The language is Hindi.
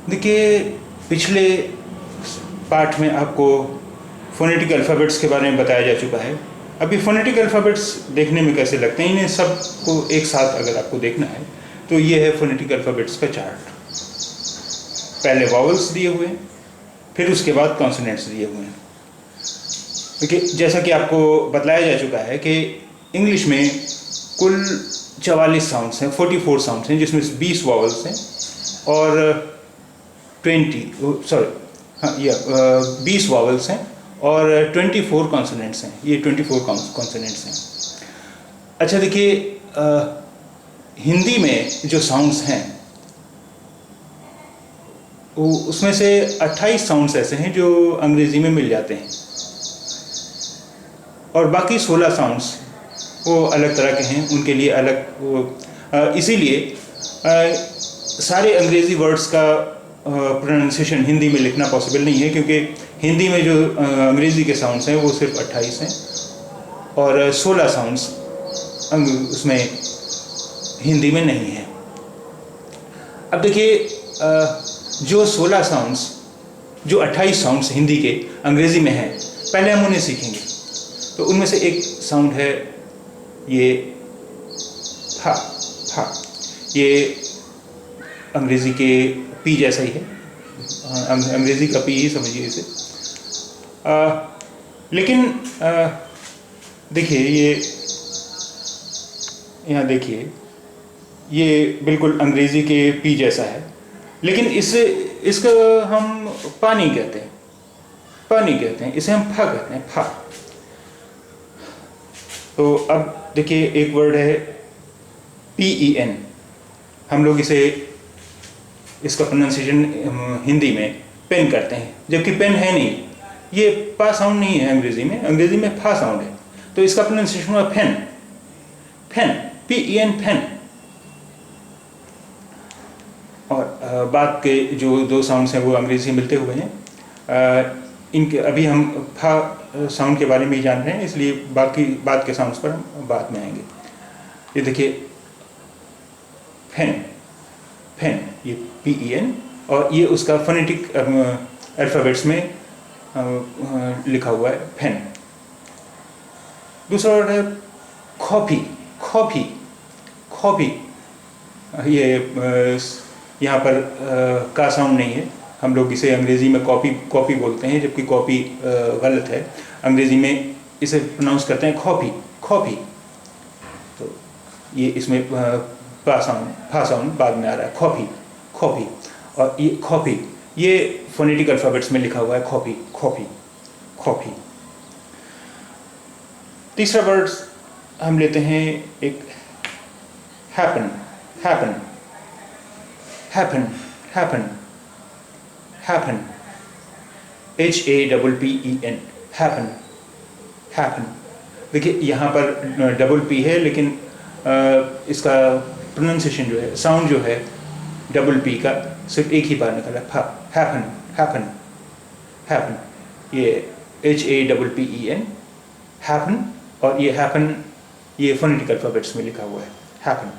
देखिए, पिछले पार्ट में आपको फोनेटिक अल्फ़ाबेट्स के बारे में बताया जा चुका है। अभी फोनेटिक अल्फ़ाबेट्स देखने में कैसे लगते हैं, इन्हें सबको एक साथ अगर आपको देखना है तो ये है फोनेटिक अल्फ़ाबेट्स का चार्ट। पहले वॉवल्स दिए हुए हैं, फिर उसके बाद कॉन्सोनेंट्स दिए हुए हैं। देखिए, जैसा कि आपको बतलाया जा चुका है कि इंग्लिश में कुल 44 साउंड्स हैं, 44 साउंड्स हैं, जिसमें 20 वॉवल्स हैं और 20 वॉवल्स हैं और 24 कॉन्सोनेंट्स हैं। ये 24 कॉन्सोनेंट्स हैं। अच्छा, देखिए, हिंदी में जो साउंड्स हैं उसमें से 28 साउंड्स ऐसे हैं जो अंग्रेज़ी में मिल जाते हैं और बाकी 16 साउंड्स वो अलग तरह के हैं, उनके लिए अलग। इसीलिए सारे अंग्रेज़ी वर्ड्स का प्रोनाउंसिएशन हिंदी में लिखना पॉसिबल नहीं है, क्योंकि हिंदी में जो अंग्रेज़ी के साउंड्स हैं वो सिर्फ 28 हैं और 16 साउंड्स उसमें हिंदी में नहीं है। अब देखिए, जो 16 साउंड्स, जो 28 साउंड्स हिंदी के अंग्रेज़ी में हैं, पहले हम उन्हें सीखेंगे। तो उनमें से एक साउंड है ये फा। फा ये अंग्रेज़ी के पी जैसा ही है, अंग्रेज़ी का पी ही समझिए इसे। लेकिन देखिए, ये यहाँ देखिए, ये बिल्कुल अंग्रेज़ी के पी जैसा है, लेकिन इसका हम पानी कहते हैं, पानी कहते हैं, इसे हम फा कहते हैं, फा। तो अब देखिए, एक वर्ड है PEN। हम लोग इसका प्रोनाउंसिएशन हिंदी में पेन करते हैं, जबकि पेन है नहीं, ये पा साउंड नहीं है अंग्रेज़ी में, अंग्रेज़ी में फा साउंड है। तो इसका प्रोनाउंसिएशन हुआ फैन, फैन, PEN, फैन। और बाद के जो 2 साउंड्स हैं वो अंग्रेज़ी में मिलते हुए हैं। इनके अभी हम फा साउंड के बारे में ही जान रहे हैं, इसलिए बाद के साउंड्स पर हम बाद में आएंगे। ये देखिए, फैन, फैन, ये PEN, और ये उसका फोनेटिक अल्फ़ाबेट्स में लिखा हुआ है, फैन। दूसरा वर्ड है कॉफ़ी, कॉफ़ी, कॉफ़ी। ये यहाँ पर का साउंड नहीं है, हम लोग इसे अंग्रेज़ी में कॉफ़ी बोलते हैं, जबकि कॉफ़ी गलत है। अंग्रेज़ी में इसे प्रोनाउंस करते हैं कॉफ़ी, कॉफ़ी। तो ये इसमें फा साउंड बाद में आ रहा है, कॉफ़ी, कॉफ़ी। और ये कॉफ़ी, ये फोनेटिक अल्फ़ाबेट्स में लिखा हुआ है, कॉफ़ी, कॉफ़ी, कॉफ़ी। तीसरा वर्ड हम लेते हैं एक happen, happen, happen, happen, happen, HAPPEN, happen, happen. देखिए, यहाँ पर डबल पी है, लेकिन इसका प्रोनाउंसिएशन जो है, साउंड जो है डबल पी का, सिर्फ एक ही बार निकला, हैपन, हैपन, हैपन। ये HAPPEN, हैपन। और ये हैपन, ये फोनेटिक अल्फ़ाबेट्स में लिखा हुआ है, हैपन।